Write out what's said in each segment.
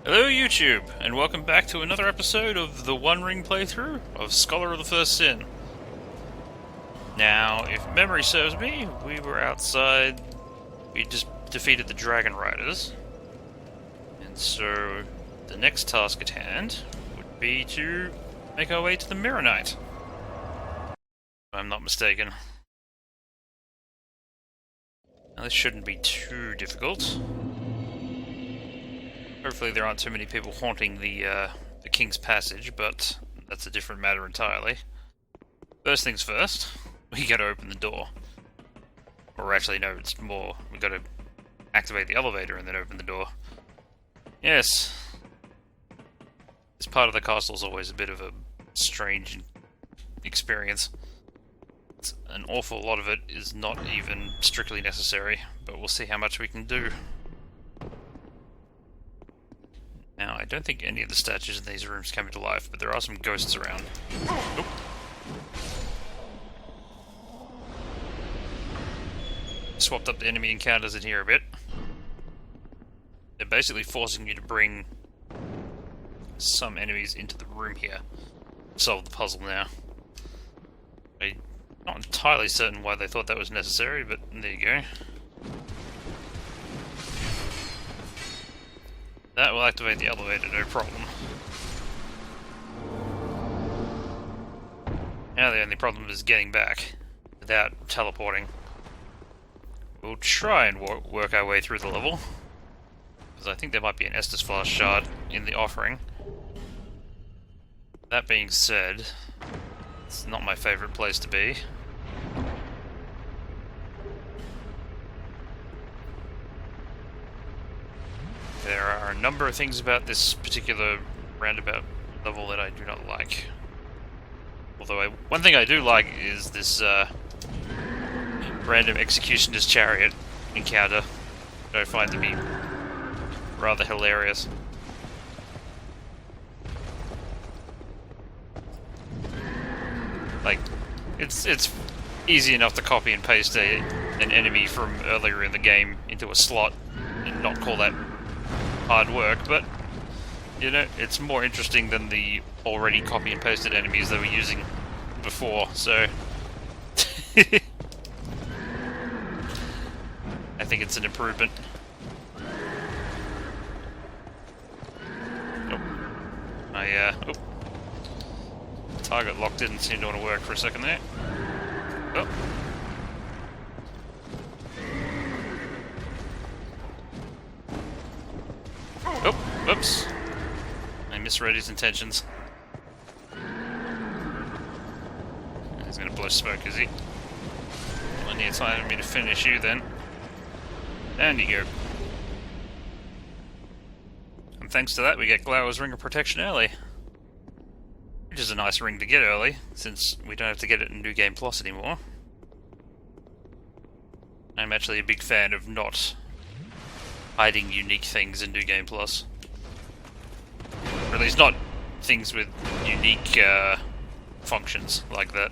Hello YouTube, and welcome back to another episode of the One Ring playthrough of Scholar of the First Sin. Now, if memory serves me, we were outside, we just defeated the Dragon Riders, and so the next task at hand would be to make our way to the Mirror Knight. If I'm not mistaken. Now this shouldn't be too difficult. Hopefully there aren't too many people haunting the King's Passage, but that's a different matter entirely. First things first, we gotta open the door. Or actually, no, it's more, we gotta activate the elevator and then open the door. Yes. This part of the castle is always a bit of a strange experience. An awful lot of it is not even strictly necessary, but we'll see how much we can do. Now, I don't think any of the statues in these rooms come to life, but there are some ghosts around. Oop. Swapped up the enemy encounters in here a bit. They're basically forcing you to bring some enemies into the room here. Solve the puzzle now. I'm not entirely certain why they thought that was necessary, but there you go. That will activate the elevator, no problem. Now the only problem is getting back without teleporting. We'll try and work our way through the level, because I think there might be an Estus Flask shard in the offering. That being said, it's not my favourite place to be. There are a number of things about this particular roundabout level that I do not like. Although one thing I do like is this random executioner's chariot encounter that I find to be rather hilarious. Like, it's easy enough to copy and paste an enemy from earlier in the game into a slot and not call that hard work, but you know, it's more interesting than the already copy and pasted enemies they were using before, so I think it's an improvement. Oh. Target lock didn't seem to want to work for a second there. Oh. Oh, whoops. I misread his intentions. He's gonna blow smoke, is he? Plenty of time for me to finish you then. And you go. And thanks to that, we get Glower's Ring of Protection early. Which is a nice ring to get early, since we don't have to get it in New Game Plus anymore. I'm actually a big fan of not hiding unique things in New Game Plus. Or at least not things with unique functions like that.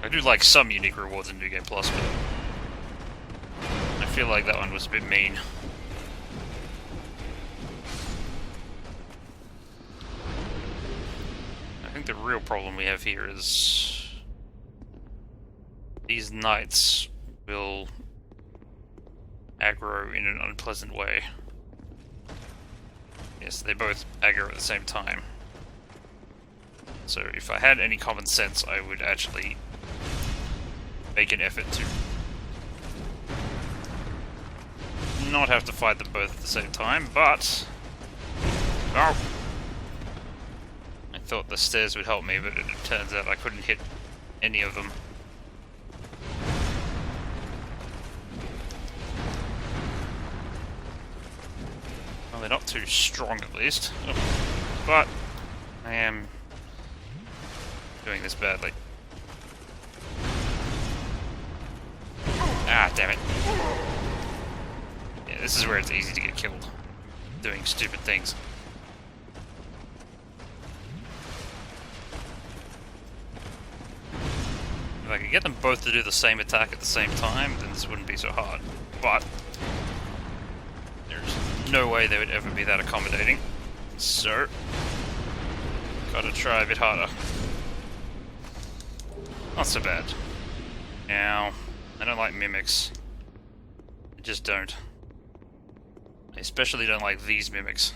I do like some unique rewards in New Game Plus, but I feel like that one was a bit mean. I think the real problem we have here is these knights will aggro in an unpleasant way. Yes, they both aggro at the same time. So if I had any common sense, I would actually make an effort to not have to fight them both at the same time, but oh! I thought the stairs would help me, but it turns out I couldn't hit any of them. Well, they're not too strong at least, but I am doing this badly. Ah, damn it. Yeah, this is where it's easy to get killed. Doing stupid things. If I could get them both to do the same attack at the same time, then this wouldn't be so hard. But there's no way they would ever be that accommodating. So, gotta try a bit harder. Not so bad. Now, I don't like mimics. I just don't. I especially don't like these mimics.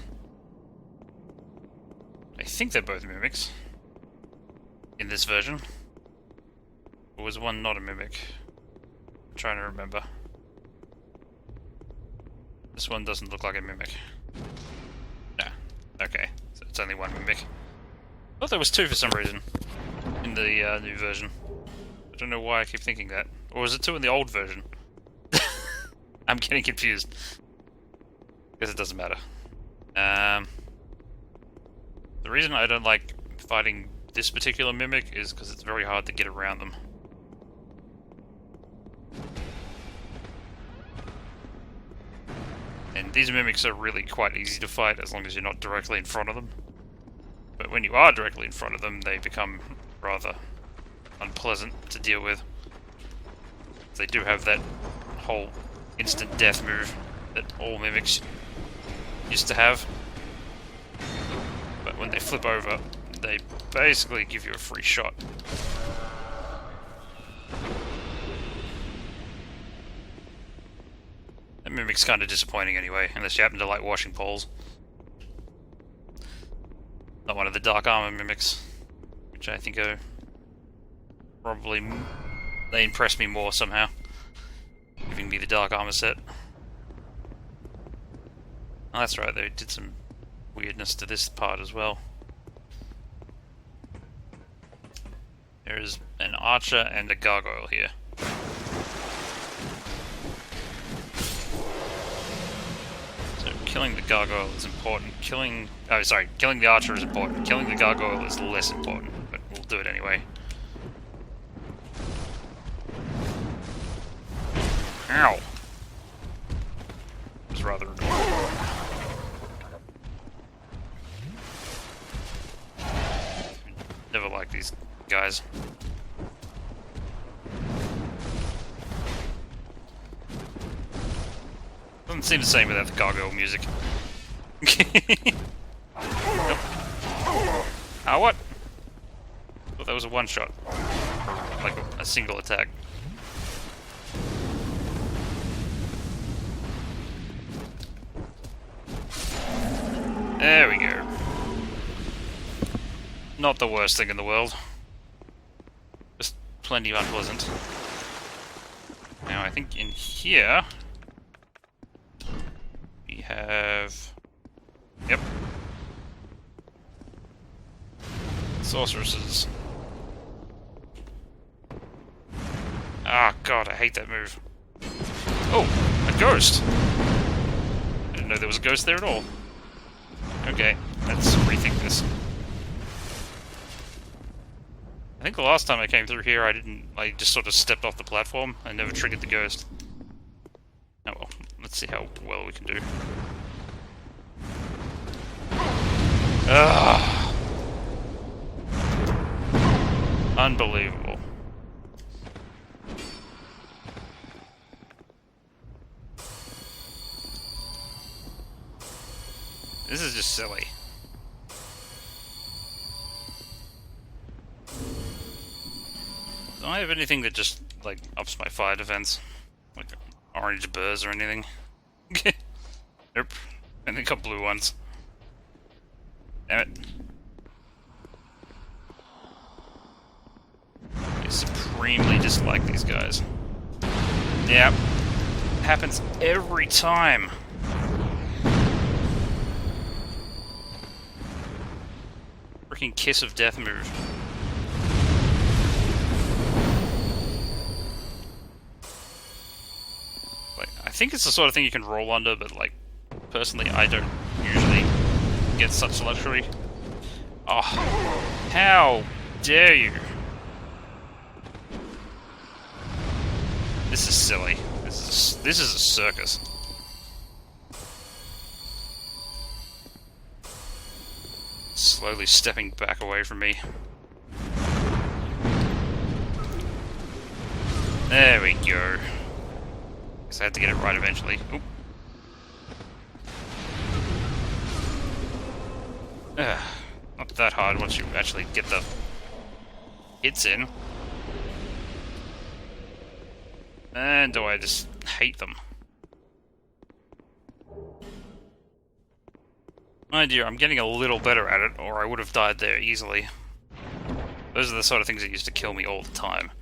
I think they're both mimics. In this version. Or was one not a mimic? I'm trying to remember. This one doesn't look like a mimic. No. Okay. So it's only one mimic. I thought there was two for some reason. In the new version. I don't know why I keep thinking that. Or was it two in the old version? I'm getting confused. Guess it doesn't matter. The reason I don't like fighting this particular mimic is because it's very hard to get around them. And these mimics are really quite easy to fight as long as you're not directly in front of them. But when you are directly in front of them, they become rather unpleasant to deal with. They do have that whole instant death move that all mimics used to have. But when they flip over, they basically give you a free shot. That mimic's kind of disappointing anyway, unless you happen to like washing poles. Not one of the dark armor mimics, which I think are probably... they impress me more somehow, giving me the dark armor set. Oh, that's right, they did some weirdness to this part as well. There is an archer and a gargoyle here. So killing the gargoyle is important. Killing the archer is important. Killing the gargoyle is less important, but we'll do it anyway. Ow! It was rather annoying. Never like these guys. Doesn't seem the same without the gargoyle music. Nope. Ah, what? Thought that was a one shot. Like a single attack. There we go. Not the worst thing in the world. Just plenty unpleasant. Now I think in here we have... Yep. Sorceresses. Ah, God, I hate that move. Oh, a ghost! I didn't know there was a ghost there at all. Okay, let's rethink this. I think the last time I came through here, I just sort of stepped off the platform and never triggered the ghost. Oh well, let's see how well we can do. Ah, unbelievable. This is just silly. Don't I have anything that just, like, ups my fire defense? Like orange burrs or anything? Nope. And they got blue ones. Damn it. I supremely dislike these guys. Yep. Happens every time. Freaking kiss of death move. Like, I think it's the sort of thing you can roll under, but like, personally, I don't usually get such luxury. Oh, how dare you! This is silly. This is a circus. Slowly stepping back away from me. There we go. Guess I had to get it right eventually. Oop. Not that hard once you actually get the hits in. And do I just hate them? My dear, I'm getting a little better at it, or I would have died there easily. Those are the sort of things that used to kill me all the time.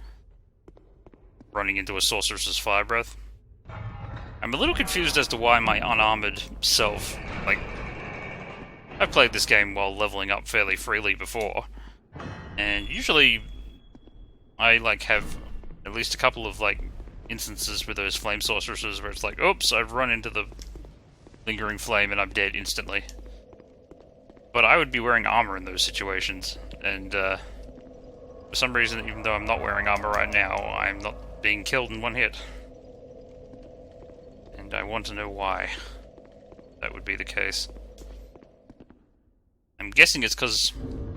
Running into a sorceress's fire breath. I'm a little confused as to why my unarmored self, like, I've played this game while leveling up fairly freely before, and usually I, like, have at least a couple of, like, instances with those flame sorceresses where it's like, oops, I've run into the lingering flame and I'm dead instantly. But I would be wearing armor in those situations, and for some reason, even though I'm not wearing armor right now, I'm not being killed in one hit. And I want to know why that would be the case. I'm guessing it's because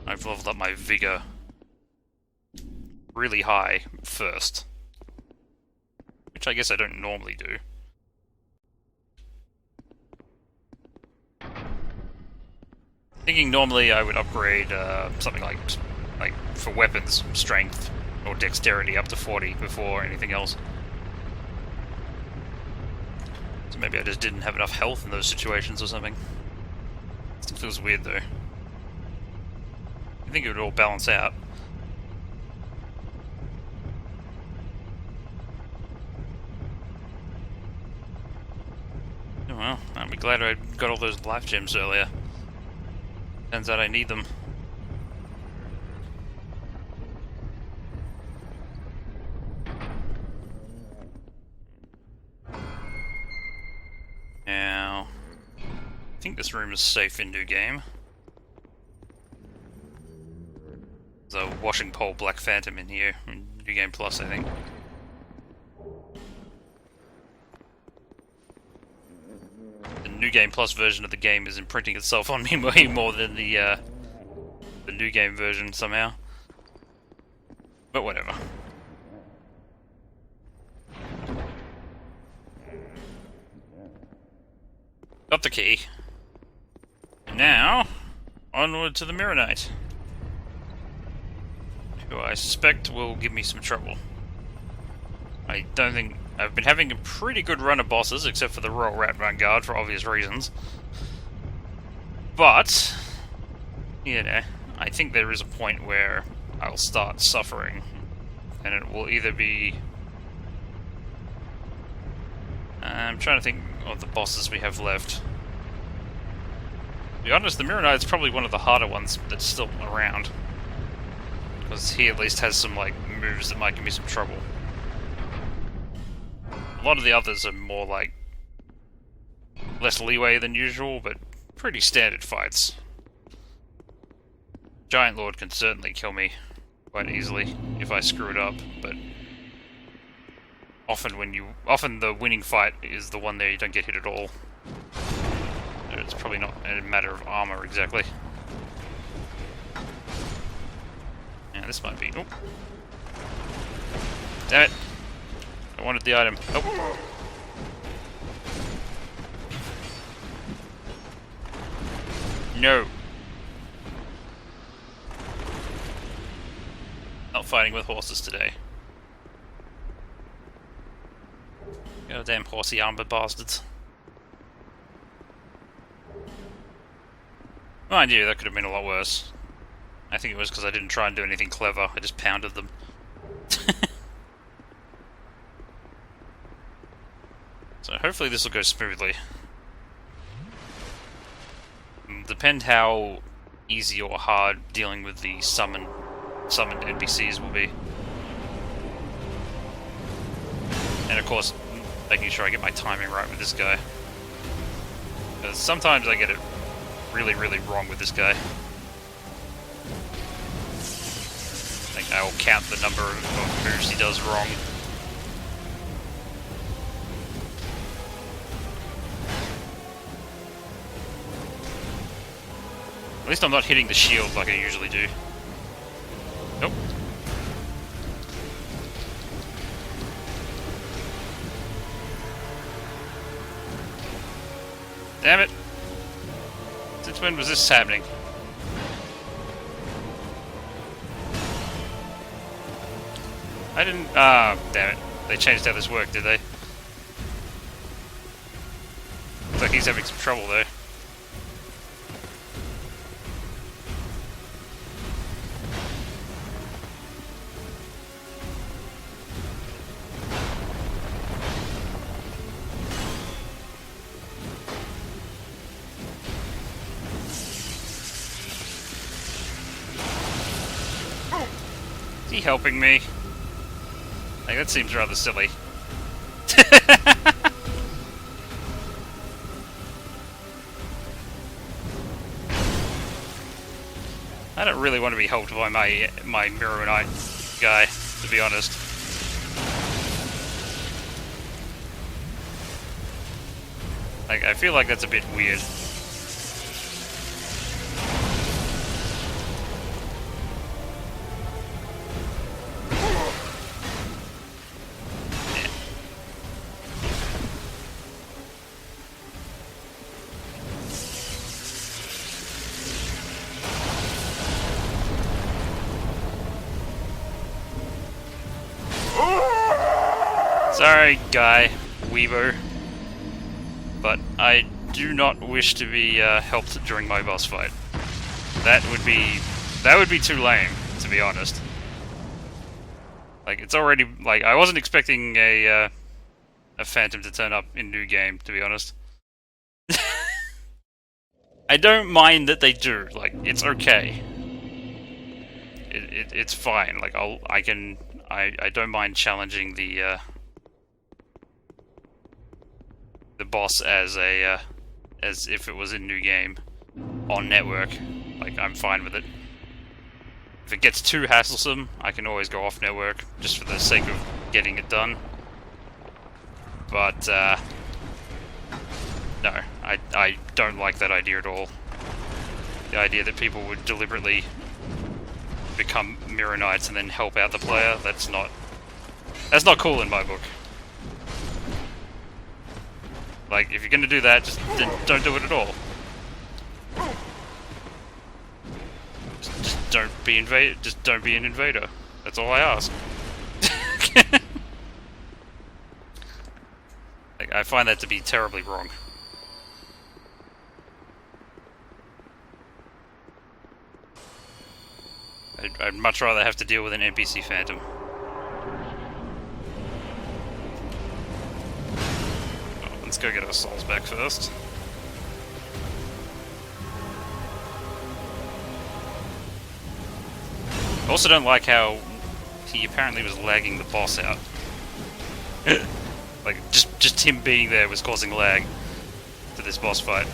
I've leveled up my vigor really high first. Which I guess I don't normally do. Thinking normally I would upgrade something like for weapons, strength or dexterity up to 40 before anything else. So maybe I just didn't have enough health in those situations or something. Still feels weird though. I think it would all balance out. Oh well, I'll be glad I got all those life gems earlier. Turns out I need them. Now, I think this room is safe in New Game. There's a washing pole Black Phantom in here, in New Game Plus, I think. The New Game Plus version of the game is imprinting itself on me way more than the New Game version somehow. But whatever. Got the key. And now, onward to the Mirror Knight, who I suspect will give me some trouble. I don't think... I've been having a pretty good run of bosses, except for the Royal Rat Vanguard, for obvious reasons. But, you know, I think there is a point where I'll start suffering. And it will either be... I'm trying to think of the bosses we have left. To be honest, the Mirror Knight's probably one of the harder ones that's still around. Because he at least has some, like, moves that might give me some trouble. A lot of the others are more, like, less leeway than usual, but pretty standard fights. Giant Lord can certainly kill me quite easily if I screw it up, but often the winning fight is the one there you don't get hit at all. So it's probably not a matter of armor exactly. Yeah, this might be... Oh. Damn it! I wanted the item. Oh. No. Not fighting with horses today. Goddamn horsey armored bastards. Mind you, that could have been a lot worse. I think it was because I didn't try and do anything clever, I just pounded them. So hopefully this will go smoothly. Depend how easy or hard dealing with the summoned NPCs will be. And of course, making sure I get my timing right with this guy. Because sometimes I get it really, really wrong with this guy. Like, I will count the number of moves he does wrong. At least I'm not hitting the shield like I usually do. Nope. Damn it! Since when was this happening? I didn't... Ah, damn it. They changed how this worked, did they? Looks like he's having some trouble there. Is he helping me? Like, that seems rather silly. I don't really want to be helped by my Mirror Knight guy, to be honest. Like, I feel like that's a bit weird. Sorry, guy, Webo, but I do not wish to be helped during my boss fight. That would be too lame, to be honest. Like, it's already like I wasn't expecting a phantom to turn up in new game, to be honest. I don't mind that they do. Like, it's okay. It's fine. Like, I don't mind challenging the boss as if it was in new game on network. Like, I'm fine with it. If it gets too hasslesome, I can always go off network just for the sake of getting it done. But no, I don't like that idea at all. The idea that people would deliberately become Mirror Knights and then help out the player, that's not cool in my book. Like, if you're gonna do that, then don't do it at all. Just don't be just don't be an invader. That's all I ask. Like, I find that to be terribly wrong. I'd much rather have to deal with an NPC phantom. Let's go get our souls back first. I also don't like how he apparently was lagging the boss out. Like, just him being there was causing lag to this boss fight.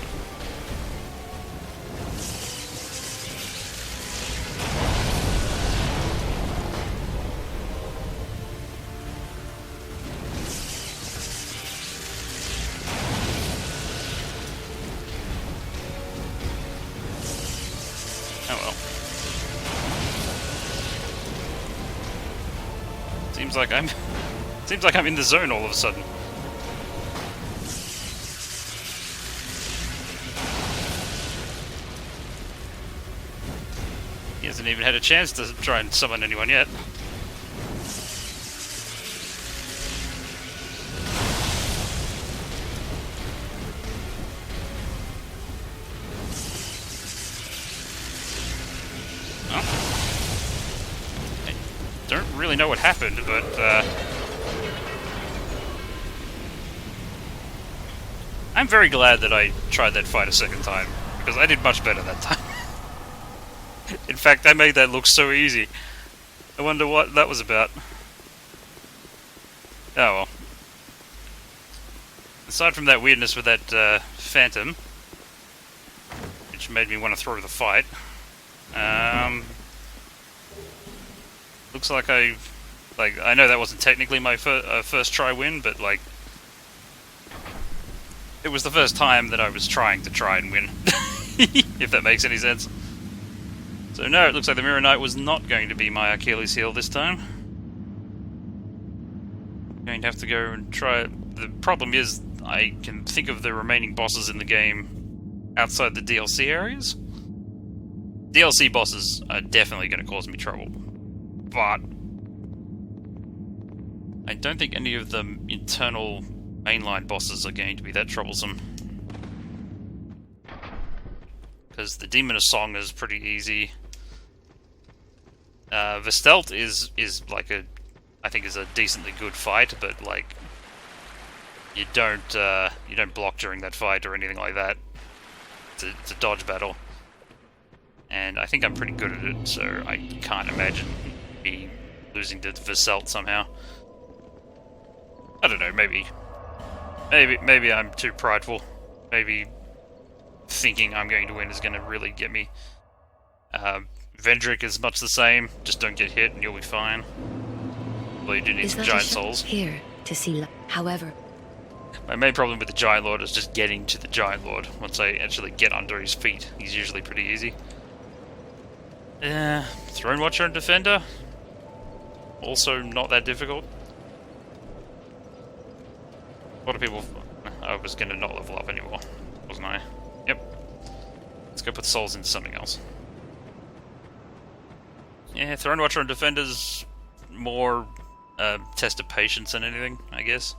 Oh well. Seems like I'm in the zone all of a sudden. He hasn't even had a chance to try and summon anyone yet. Don't really know what happened, but I'm very glad that I tried that fight a second time, because I did much better that time. In fact, I made that look so easy. I wonder what that was about. Oh well. Aside from that weirdness with that phantom, which made me want to throw the fight, looks like I know that wasn't technically my first try win, but like, it was the first time that I was trying and win. If that makes any sense. So no, it looks like the Mirror Knight was not going to be my Achilles heel this time. I'm going to have to go and try it. The problem is, I can think of the remaining bosses in the game outside the DLC areas. DLC bosses are definitely going to cause me trouble. But I don't think any of the internal mainline bosses are going to be that troublesome. Because the Demon of Song is pretty easy. Vestelt is like I think is a decently good fight, but like you don't block during that fight or anything like that. It's a dodge battle, and I think I'm pretty good at it, so I can't imagine me losing to Vestelt somehow. I don't know, maybe I'm too prideful. Maybe thinking I'm going to win is going to really get me. Vendrick is much the same. Just don't get hit and you'll be fine. Well, you do need some giant souls. Here to see. However, my main problem with the Giant Lord is just getting to the Giant Lord. Once I actually get under his feet, he's usually pretty easy. Throne Watcher and Defender, also not that difficult. A lot of people. I was gonna not level up anymore, wasn't I? Yep. Let's go put souls into something else. Yeah, Throne Watcher and Defender's more test of patience than anything, I guess.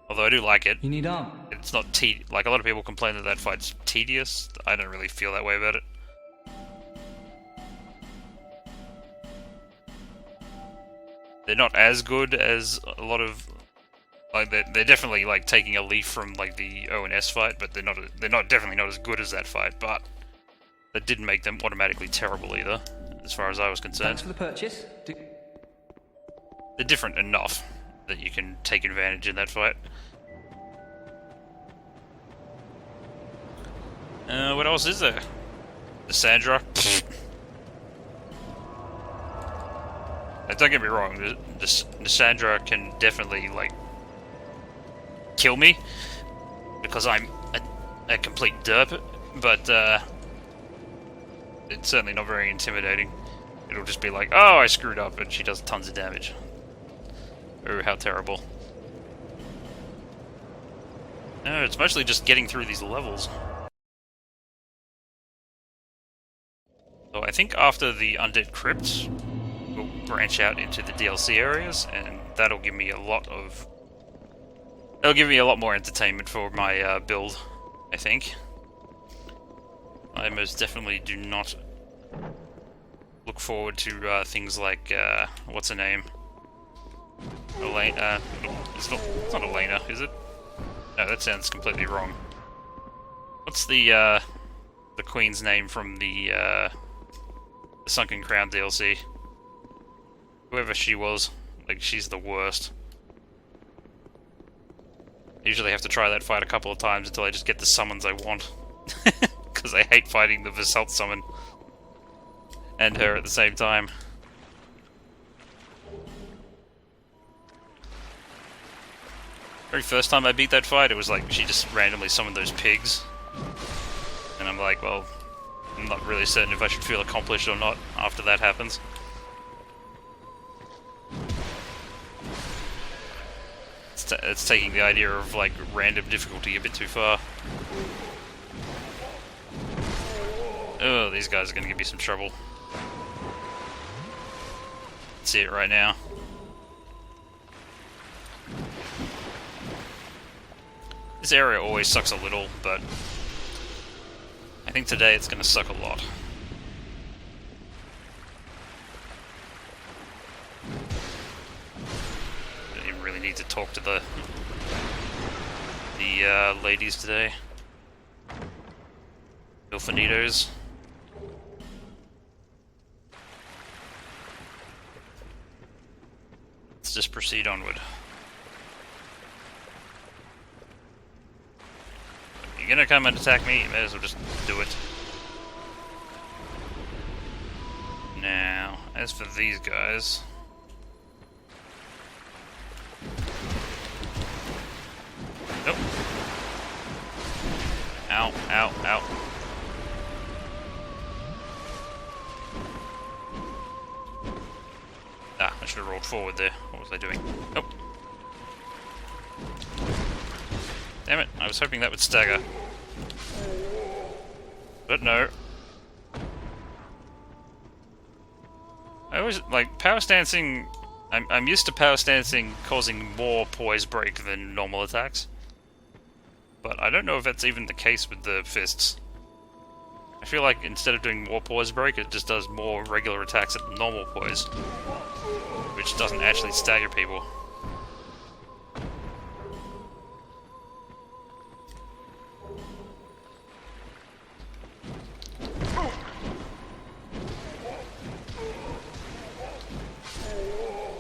Although I do like it. You need arm. It's not like a lot of people complain that that fight's tedious. I don't really feel that way about it. They're not as good as a lot of like they're definitely like taking a leaf from like the ONS fight, but they're definitely not as good as that fight. But that didn't make them automatically terrible either, as far as I was concerned. Thanks for the purchase. They're different enough that you can take advantage in that fight. What else is there? The Sandra. Don't get me wrong, the Sandra can definitely, like, kill me, because I'm a complete derp, but, it's certainly not very intimidating. It'll just be like, oh, I screwed up, and she does tons of damage. Oh, how terrible. No, it's mostly just getting through these levels. So I think after the Undead Crypt, we'll branch out into the DLC areas, and that'll give me a lot more entertainment for my build, I think. I most definitely do not look forward to things like, what's her name? Elena, it's not Elena, is it? No, that sounds completely wrong. What's the Queen's name from the Sunken Crown DLC? Whoever she was, like, she's the worst. I usually have to try that fight a couple of times until I just get the summons I want. Because I hate fighting the Vestelt summon and her at the same time. Very first time I beat that fight, it was like she just randomly summoned those pigs. And I'm like, well, I'm not really certain if I should feel accomplished or not after that happens. It's taking the idea of, like, random difficulty a bit too far. Oh, these guys are gonna give me some trouble. See it right now. This area always sucks a little, but I think today it's gonna suck a lot. Don't even really need to talk to the ladies today. Milfanitos. Let's just proceed onward. You're gonna come and attack me, you may as well just do it. Now, as for these guys... Nope. Ow, ow, ow. Ah, I should have rolled forward there. What was I doing? Nope. Damn it, I was hoping that would stagger. But no. I always, like, power stancing I'm used to power stancing causing more poise break than normal attacks. But I don't know if that's even the case with the fists. I feel like instead of doing more poise break, it just does more regular attacks at normal poise. Which doesn't actually stagger people.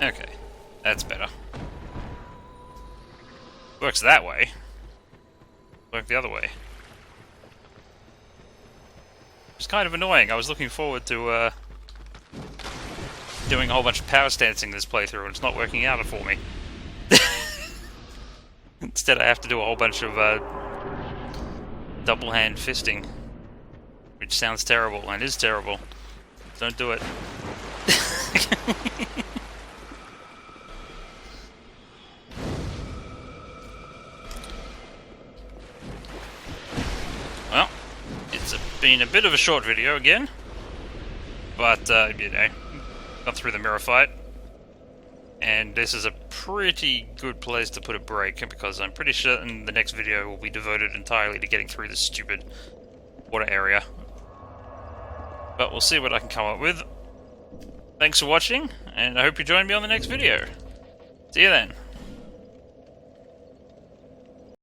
Okay, that's better. Works that way. Work the other way. It's kind of annoying. I was looking forward to doing a whole bunch of power stancing this playthrough, and it's not working out for me. Instead, I have to do a whole bunch of double hand fisting, which sounds terrible and is terrible. Don't do it. Well, it's been a bit of a short video again, but, you know, got through the mirror fight, and this is a pretty good place to put a break, because I'm pretty certain the next video will be devoted entirely to getting through this stupid water area. But we'll see what I can come up with. Thanks for watching, and I hope you join me on the next video. See you then.